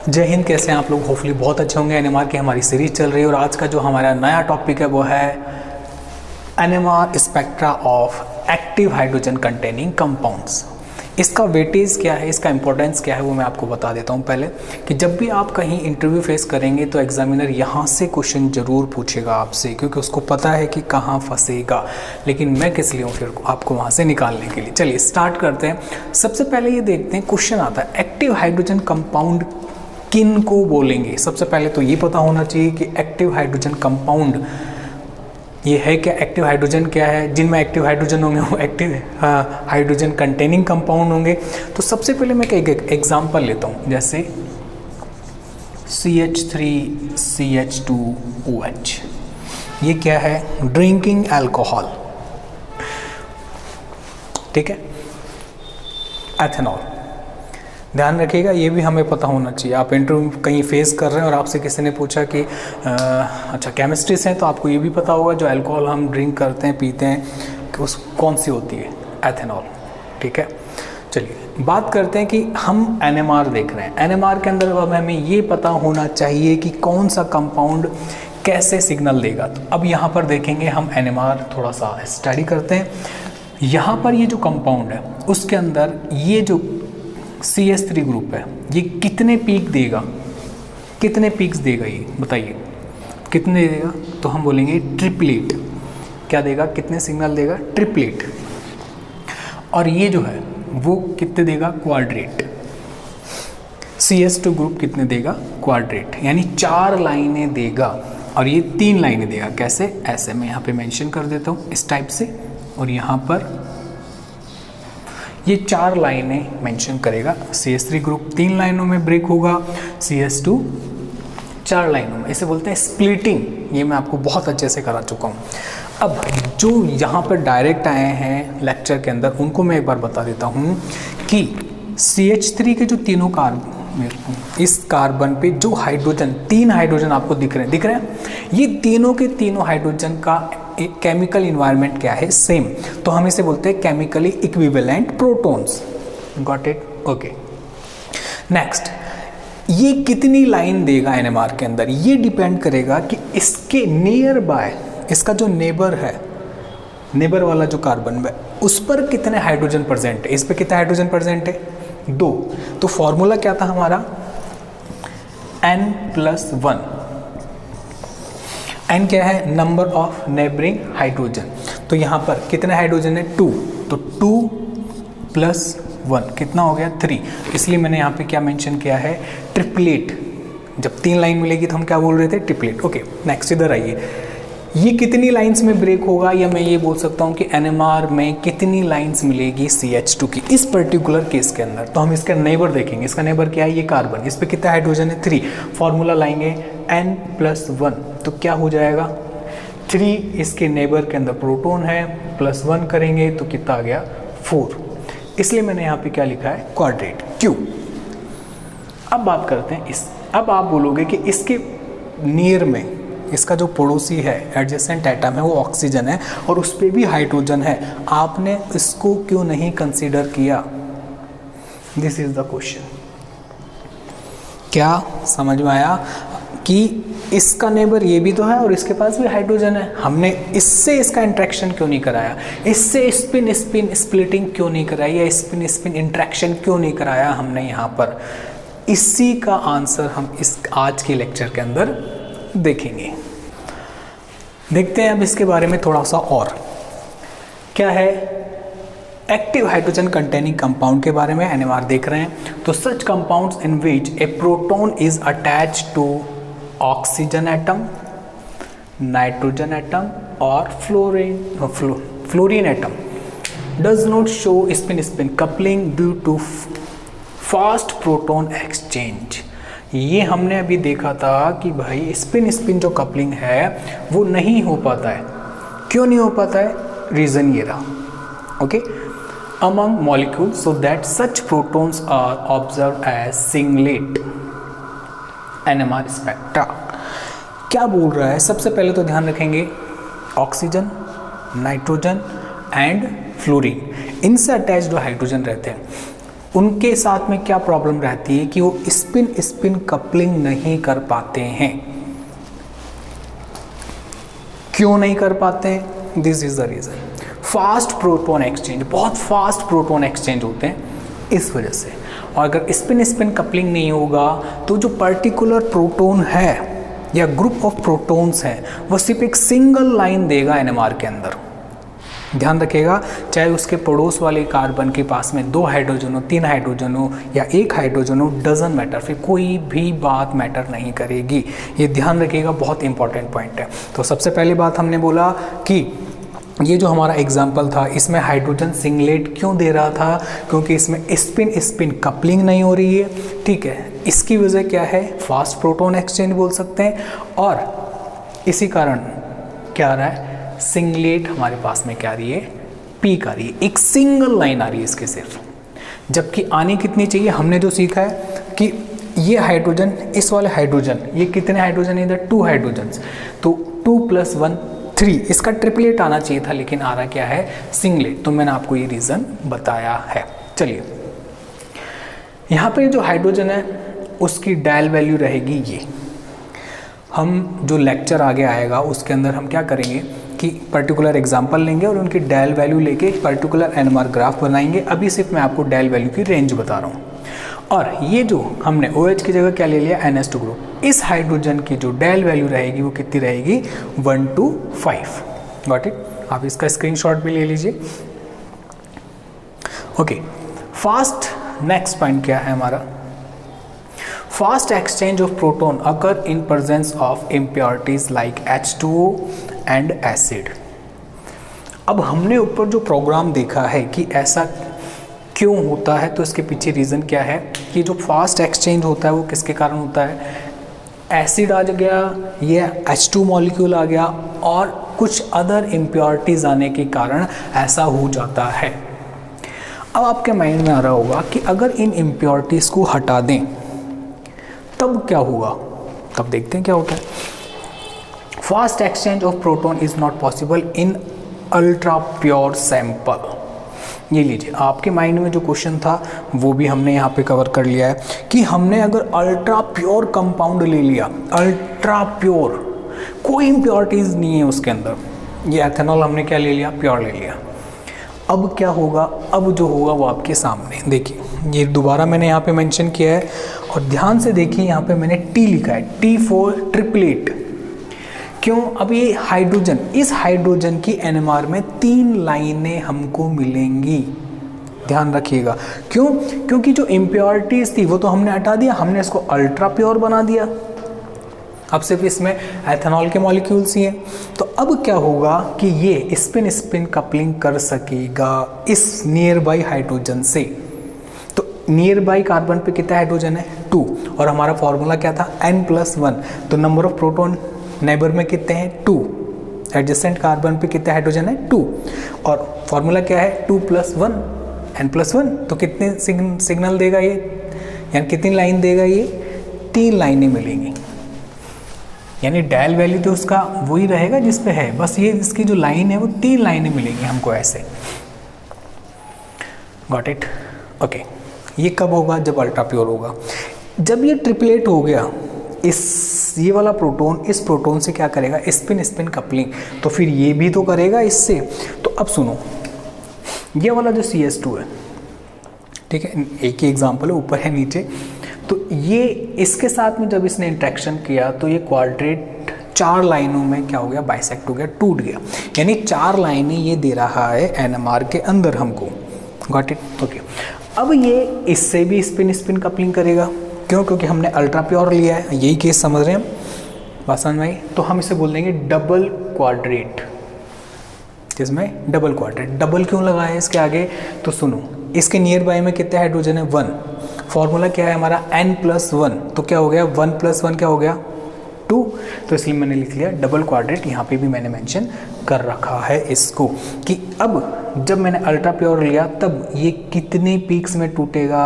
जय हिंद। कैसे हैं आप लोग? होपफुली बहुत अच्छे होंगे। एनएमआर की हमारी सीरीज चल रही है और आज का जो हमारा नया टॉपिक है वो है NMR spectra of active hydrogen containing compounds. इसका वेटेज क्या है, इसका इंपॉर्टेंस क्या है, वो मैं आपको बता देता हूँ पहले कि जब भी आप कहीं इंटरव्यू फेस करेंगे तो एग्जामिनर यहाँ से क्वेश्चन जरूर पूछेगा आपसे, क्योंकि उसको पता है कि कहाँ फंसेगा। लेकिन मैं किस लिए हूँ फिर आपको वहाँ से निकालने के लिए। चलिए स्टार्ट करते हैं। सबसे पहले ये देखते हैं, क्वेश्चन आता है एक्टिव हाइड्रोजन कंपाउंड किन को बोलेंगे। सबसे पहले तो ये पता होना चाहिए कि एक्टिव हाइड्रोजन कंपाउंड ये है क्या, एक्टिव हाइड्रोजन क्या है। जिनमें एक्टिव हाइड्रोजन होंगे वो एक्टिव हाइड्रोजन कंटेनिंग कंपाउंड होंगे। तो सबसे पहले मैं एक एग्जांपल लेता हूँ, जैसे CH3CH2OH। ये क्या है? ड्रिंकिंग अल्कोहल, ठीक है। एथेनॉल, ध्यान रखिएगा, ये भी हमें पता होना चाहिए। आप इंटरव्यू कहीं फेस कर रहे हैं और आपसे किसी ने पूछा कि अच्छा केमिस्ट्री से हैं, तो आपको ये भी पता होगा जो अल्कोहल हम ड्रिंक करते हैं, पीते हैं, कि उस कौन सी होती है? एथेनॉल, ठीक है। चलिए बात करते हैं कि हम एनएमआर देख रहे हैं। एनएमआर के अंदर अब हमें ये पता होना चाहिए कि कौन सा कंपाउंड कैसे सिग्नल देगा। तो अब यहाँ पर देखेंगे हम एनएमआर, थोड़ा सा स्टडी करते हैं। यहाँ पर ये जो कंपाउंड है उसके अंदर ये जो CH3 ग्रुप है, ये कितने पीक देगा, कितने पीक्स देगा, ये बताइए कितने देगा? तो हम बोलेंगे ट्रिपलेट। क्या देगा? कितने सिग्नल देगा? ट्रिपलेट। और ये जो है वो कितने देगा? क्वाड्रेट। CH2 ग्रुप कितने देगा? क्वाड्रेट, यानी 4 लाइनें देगा। और ये 3 लाइनें देगा। कैसे? ऐसे मैं यहाँ पे मेंशन कर देता हूँ इस टाइप से, और यहाँ पर ये 4 लाइनें मेंशन करेगा। CH3 ग्रुप 3 लाइनों में ब्रेक होगा, CH2 4 लाइनों में। इसे बोलते हैं स्प्लिटिंग। ये मैं आपको बहुत अच्छे से करा चुका हूँ। अब जो यहाँ पर डायरेक्ट आए हैं लेक्चर के अंदर, उनको मैं एक बार बता देता हूँ कि CH3 के जो तीनों कार्बन, इस कार्बन पे जो हाइड्रोजन, 3 हाइड्रोजन आपको दिख रहे हैं, ये तीनों के तीनों हाइड्रोजन का केमिकल इन्वायरमेंट क्या है? सेम। तो हम इसे बोलते हैं chemically equivalent protons. Got it? Okay. Next, ये कितनी लाइन देगा एनएमआर के अंदर? ये डिपेंड करेगा कि इसके नियर बाय, इसका जो नेबर है, नेबर वाला जो कार्बन है, उस पर कितने हाइड्रोजन प्रेजेंट है। इस पर कितने हाइड्रोजन प्रेजेंट है? 2। तो फॉर्मूला क्या था हमारा? N+1। N क्या है? Number of neighbouring hydrogen. तो यहाँ पर कितने हाइड्रोजन है? 2। तो 2+1 कितना हो गया? 3। इसलिए मैंने यहाँ पे क्या मेंशन किया है? ट्रिपलेट। जब 3 लाइन मिलेगी तो हम क्या बोल रहे थे? ट्रिपलेट। ओके, नेक्स्ट इधर आइए। ये कितनी लाइंस में ब्रेक होगा, या मैं ये बोल सकता हूँ कि एनएमआर में कितनी लाइंस मिलेगी CH2 की इस पर्टिकुलर केस के अंदर। तो हम इसका नेबर देखेंगे। इसका नेबर क्या है? ये कार्बन। इस पर कितना हाइड्रोजन है? 3। फॉर्मूला लाएंगे N+1, तो क्या हो जाएगा? 3 इसके नेबर के अंदर प्रोटॉन है, +1 करेंगे तो कितना आ गया? 4। इसलिए मैंने यहाँ पे क्या लिखा है? क्वाड्रेट। क्यों? अब बात करते हैं इस, अब आप बोलोगे कि इसके नियर में, इसका जो पड़ोसी है, एडजेसेंट एटम है, वो ऑक्सीजन है और उस पर भी हाइड्रोजन है, आपने इसको क्यों नहीं कंसीडर किया? This is the question. क्या समझ में आया कि इसका नेबर ये भी तो है और इसके पास भी हाइड्रोजन है, हमने इससे इसका इंट्रैक्शन क्यों नहीं कराया? इससे स्पिन स्पिन स्प्लिटिंग क्यों नहीं कराई, या स्पिन स्पिन इंट्रैक्शन क्यों नहीं कराया हमने यहाँ पर? इसी का आंसर हम इस आज के लेक्चर के अंदर देखेंगे। देखते हैं अब इसके बारे में थोड़ा सा और। क्या है? एक्टिव हाइड्रोजन कंटेनिंग कंपाउंड के बारे में एनएमआर देख रहे हैं। तो such compounds in which a proton is attached to oxygen atom, nitrogen atom और fluorine atom does not show spin spin coupling due to fast proton exchange. ये हमने अभी देखा था कि भाई स्पिन स्पिन जो कपलिंग है वो नहीं हो पाता है। क्यों नहीं हो पाता है? रीजन ये रहा। Okay, among molecule so that such protons are observe as singlet. NMR spectra क्या बोल रहा है? सबसे पहले तो ध्यान रखेंगे ऑक्सीजन, नाइट्रोजन एंड फ्लोरीन, इनसे अटैच्ड जो हाइड्रोजन रहते हैं उनके साथ में क्या प्रॉब्लम रहती है कि वो स्पिन स्पिन कपलिंग नहीं कर पाते हैं। क्यों नहीं कर पाते हैं? This is the reason. Fast proton exchange, बहुत फास्ट प्रोटॉन एक्सचेंज होते हैं इस वजह से। और अगर स्पिन स्पिन कपलिंग नहीं होगा तो जो पर्टिकुलर प्रोटॉन है या ग्रुप ऑफ प्रोटॉन्स हैं वो सिर्फ एक सिंगल लाइन देगा एनएमआर के अंदर। ध्यान रखिएगा, चाहे उसके पड़ोस वाले कार्बन के पास में 2 हाइड्रोजन हो, 3 हाइड्रोजन हो या 1 हाइड्रोजन हो, डजंट मैटर, फिर कोई भी बात मैटर नहीं करेगी। ये ध्यान रखिएगा, बहुत इंपॉर्टेंट पॉइंट है। तो सबसे पहली बात हमने बोला कि ये जो हमारा एग्जाम्पल था इसमें हाइड्रोजन सिंगलेट क्यों दे रहा था? क्योंकि इसमें स्पिन स्पिन कपलिंग नहीं हो रही है, ठीक है। इसकी वजह क्या है? फास्ट प्रोटॉन एक्सचेंज बोल सकते हैं। और इसी कारण क्या आ रहा है? सिंगलेट हमारे पास में क्या आ रही है? पीक आ रही है, एक सिंगल लाइन आ रही है इसके सिर्फ। जबकि आनी कितनी चाहिए? हमने जो सीखा है कि ये हाइड्रोजन, इस वाले हाइड्रोजन, ये कितने हाइड्रोजन है इधर? 2 हाइड्रोजन, तो 2 + 1 3, इसका ट्रिपलेट आना चाहिए था, लेकिन आ रहा क्या है? सिंगलेट। तो मैंने आपको ये रीज़न बताया है। चलिए, यहाँ पे जो हाइड्रोजन है उसकी डायल वैल्यू रहेगी ये। हम जो लेक्चर आगे आएगा उसके अंदर हम क्या करेंगे कि पर्टिकुलर एग्जांपल लेंगे और उनकी डायल वैल्यू लेके एक पर्टिकुलर एनएमआर ग्राफ बनाएंगे। अभी सिर्फ मैं आपको डायल वैल्यू की रेंज बता रहा हूँ। और ये जो हमने OH की जगह क्या ले लिया? NH2 group. इस हाइड्रोजन की जो डायल वैल्यू रहेगी वो कितनी रहेगी? 1 to 5। Got it? आप इसका स्क्रीनशॉट भी ले लीजिए। ओके, फास्ट नेक्स्ट पॉइंट क्या है हमारा? Fast exchange of proton occur in presence of impurities like H2O and acid. अब हमने ऊपर जो प्रोग्राम देखा है कि ऐसा क्यों होता है, तो इसके पीछे रीज़न क्या है कि जो फास्ट एक्सचेंज होता है वो किसके कारण होता है? एसिड आ गया, ये H2 मॉलिक्यूल आ गया और कुछ अदर इम्प्योरिटीज़ आने के कारण ऐसा हो जाता है। अब आपके माइंड में आ रहा होगा कि अगर इन इम्प्योरिटीज़ को हटा दें तब क्या होगा? तब देखते हैं क्या होता है। Fast exchange of proton is not possible in ultra pure sample. ये लीजिए, आपके माइंड में जो क्वेश्चन था वो भी हमने यहाँ पे कवर कर लिया है कि हमने अगर अल्ट्रा प्योर कंपाउंड ले लिया, अल्ट्रा प्योर, कोई इम्प्योरिटीज़ नहीं है उसके अंदर, ये एथेनॉल हमने क्या ले लिया? प्योर ले लिया। अब क्या होगा? अब जो होगा वो आपके सामने देखिए, ये दोबारा मैंने यहाँ पे मेंशन किया है और ध्यान से देखिए, यहाँ पे मैंने T लिखा है, T फॉर ट्रिपलेट। क्यों? अब ये हाइड्रोजन, इस हाइड्रोजन की NMR में 3 लाइनें हमको मिलेंगी। ध्यान रखिएगा, क्यों? क्योंकि जो इम्प्योरिटीज थी वो तो हमने हटा दिया, हमने इसको अल्ट्रा प्योर बना दिया। अब सिर्फ इसमें एथेनॉल के मॉलिक्यूल्स ही हैं। तो अब क्या होगा कि ये स्पिन स्पिन कपलिंग कर सकेगा इस नियर बाई हाइड्रोजन से। तो नियर बाई कार्बन पे कितना हाइड्रोजन है? 2, और हमारा फॉर्मूला क्या था? N+1। तो नंबर ऑफ प्रोटॉन नेबर में कितने हैं? 2। एडजेसेंट कार्बन पे कितने हाइड्रोजन है? 2। और फॉर्मूला क्या है? 2 + 1 N+1। तो कितने सिग्नल देगा ये, यानी कितनी लाइन देगा ये? 3 लाइनें मिलेंगी। यानी डायल वैल्यू तो उसका वही रहेगा जिस पे है, बस ये इसकी जो लाइन है वो 3 लाइनें मिलेंगी हमको ऐसे। Got it? ओके। ये कब होगा? जब अल्ट्रा प्योर होगा। जब ये ट्रिपलेट हो गया, ये वाला प्रोटॉन इस प्रोटॉन से क्या करेगा? Spin spin coupling. तो फिर ये भी तो करेगा इससे। तो अब सुनो, ये वाला जो CH2 है, ठीक है, एक ही एग्जांपल है, ऊपर है नीचे। तो ये इसके साथ में जब इसने इंट्रैक्शन किया तो ये क्वाड्रेट 4 लाइनों में क्या हो गया? बाइसेक्ट हो गया, टूट गया। यानी 4 लाइनें ये दे रहा है NMR के अंदर हमको। Got it? ओके। अब ये इससे भी स्पिन स्पिन कपलिंग करेगा। क्यों? क्योंकि हमने अल्ट्रा प्योर लिया है। यही केस समझ रहे हैं हम? बात समझ में आई? तो हम इसे बोल देंगे डबल क्वाड्रेट। जिसमें डबल क्वाड्रेट, डबल क्यों लगाया है इसके आगे? तो सुनो, इसके नियर बाय में कितने हाइड्रोजन है? 1। फॉर्मूला क्या है हमारा? N+1। तो क्या हो गया? 1 + 1 क्या हो गया? 2। तो इसलिए मैंने लिख लिया डबल क्वाड्रेट। यहाँ पे भी मैंने मेंशन कर रखा है इसको कि अब जब मैंने अल्ट्रा प्योर लिया तब ये कितने पीक्स में टूटेगा?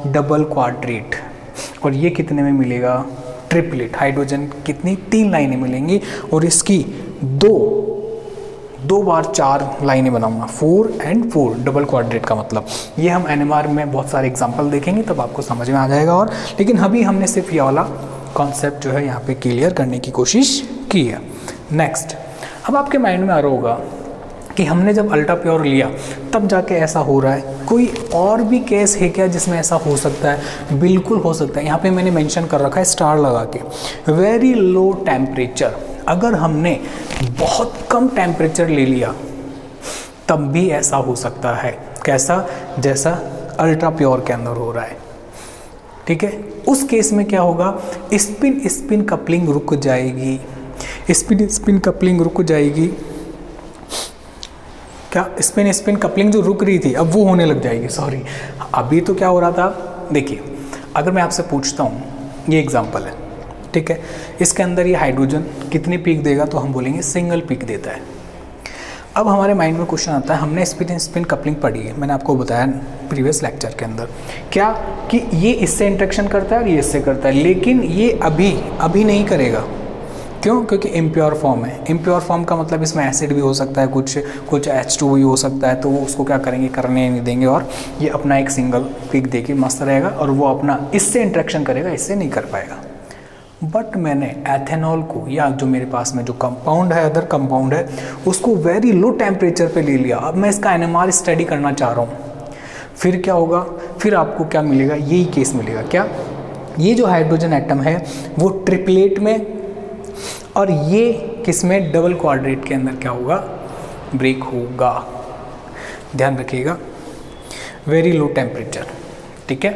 Double quadrate. और ये कितने में मिलेगा? ट्रिपलेट। हाइड्रोजन कितनी? 3 लाइनें मिलेंगी और इसकी 2 बार 4 लाइनें बनाऊंगा, 4 and 4 डबल क्वाड्रेट का मतलब। ये हम NMR में बहुत सारे एग्जाम्पल देखेंगे तब आपको समझ में आ जाएगा। और लेकिन अभी हमने सिर्फ ये वाला कॉन्सेप्ट जो है यहाँ पे क्लियर करने की कोशिश की है। नेक्स्ट, अब आपके माइंड में आ रहा होगा कि हमने जब अल्ट्रा प्योर लिया तब जाके ऐसा हो रहा है, कोई और भी केस है क्या जिसमें ऐसा हो सकता है? बिल्कुल हो सकता है। यहाँ पे मैंने मेंशन कर रखा है स्टार लगा के, वेरी लो टेम्परेचर। अगर हमने बहुत कम टेम्परेचर ले लिया तब भी ऐसा हो सकता है। कैसा? जैसा अल्ट्रा प्योर के अंदर हो रहा है, ठीक है। उस केस में क्या होगा? स्पिन स्पिन कपलिंग रुक जाएगी, स्पिन स्पिन कपलिंग रुक जाएगी। क्या स्पिन स्पिन कपलिंग जो रुक रही थी अब वो होने लग जाएगी। सॉरी, अभी तो क्या हो रहा था, देखिए अगर मैं आपसे पूछता हूँ, ये एग्जांपल है, ठीक है, इसके अंदर ये हाइड्रोजन कितनी पीक देगा, तो हम बोलेंगे सिंगल पीक देता है। अब हमारे माइंड में क्वेश्चन आता है, हमने स्पिन स्पिन कपलिंग पढ़ी है, मैंने आपको बताया प्रीवियस लेक्चर के अंदर, क्या कि ये इससे इंटरेक्शन करता है और ये इससे करता है, लेकिन ये अभी नहीं करेगा। क्यों? क्योंकि इम्प्योर फॉर्म है। इम्प्योर फॉर्म का मतलब इसमें एसिड भी हो सकता है, कुछ H2 भी हो सकता है, तो वो उसको क्या करेंगे, करने नहीं देंगे, और ये अपना एक सिंगल पीक देके मस्त रहेगा, और वो अपना इससे इंटरेक्शन करेगा, इससे नहीं कर पाएगा। बट मैंने एथेनॉल को, या जो मेरे पास में जो कंपाउंड है, अदर कंपाउंड है, उसको वेरी लो टेम्परेचर पे ले लिया। अब मैं इसका NMR स्टडी करना चाह रहा हूँ, फिर क्या होगा? फिर आपको क्या मिलेगा? यही केस मिलेगा। क्या? ये जो हाइड्रोजन एटम है वो ट्रिपलेट में, और ये किस में? डबल क्वाड्रेट के अंदर क्या होगा? ब्रेक होगा। ध्यान रखिएगा, वेरी लो टेम्परेचर, ठीक है।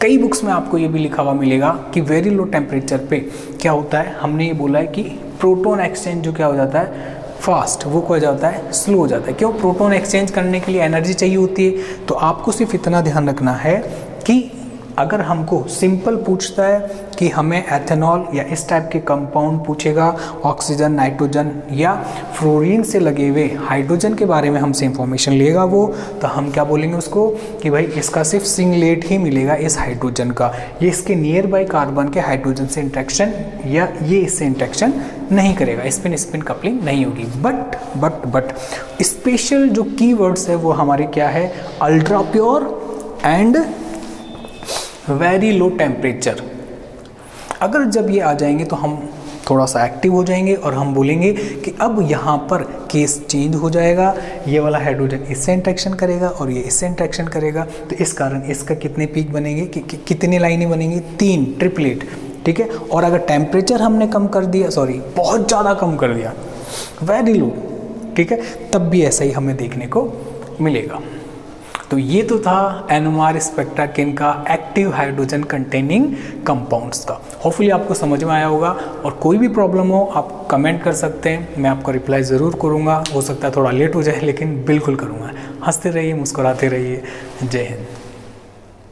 कई बुक्स में आपको ये भी लिखा हुआ मिलेगा कि वेरी लो टेम्परेचर पे क्या होता है, हमने ये बोला है कि प्रोटॉन एक्सचेंज जो क्या हो जाता है, फास्ट, वो क्या हो जाता है, स्लो हो जाता है। क्यों? प्रोटॉन एक्सचेंज करने के लिए एनर्जी चाहिए होती है। तो आपको सिर्फ इतना ध्यान रखना है कि अगर हमको सिंपल पूछता है कि हमें एथेनॉल या इस टाइप के कंपाउंड पूछेगा, ऑक्सीजन, नाइट्रोजन या फ्लोरीन से लगे हुए हाइड्रोजन के बारे में हमसे इंफॉर्मेशन लेगा वो, तो हम क्या बोलेंगे उसको कि भाई इसका सिर्फ सिंगलेट ही मिलेगा इस हाइड्रोजन का, ये इसके नियर बाई कार्बन के हाइड्रोजन से इंट्रैक्शन या ये इससे इंट्रैक्शन नहीं करेगा, स्पिन स्पिन कपलिंग नहीं होगी। बट स्पेशल जो कीवर्ड्स है वो हमारे क्या है, ultra pure and very low temperature. अगर जब ये आ जाएंगे तो हम थोड़ा सा एक्टिव हो जाएंगे और हम बोलेंगे कि अब यहाँ पर केस चेंज हो जाएगा, ये वाला हाइड्रोजन इससे इंट्रैक्शन करेगा और ये इससे इंट्रैक्शन करेगा, तो इस कारण इसका कितने पीक बनेंगे, कितनी लाइनें बनेंगी, 3 ट्रिपलेट, ठीक है। और अगर टेम्परेचर हमने कम कर दिया, सॉरी बहुत ज़्यादा कम कर दिया, वेरी लो, ठीक है, तब भी ऐसा ही हमें देखने को मिलेगा। तो ये तो था NMR स्पेक्ट्रा किनका, एक्टिव हाइड्रोजन कंटेनिंग कंपाउंड्स का। होपफुली आपको समझ में आया होगा, और कोई भी प्रॉब्लम हो आप कमेंट कर सकते हैं, मैं आपको रिप्लाई ज़रूर करूँगा। हो सकता है थोड़ा लेट हो जाए लेकिन बिल्कुल करूँगा। हंसते रहिए, मुस्कुराते रहिए। जय हिंद।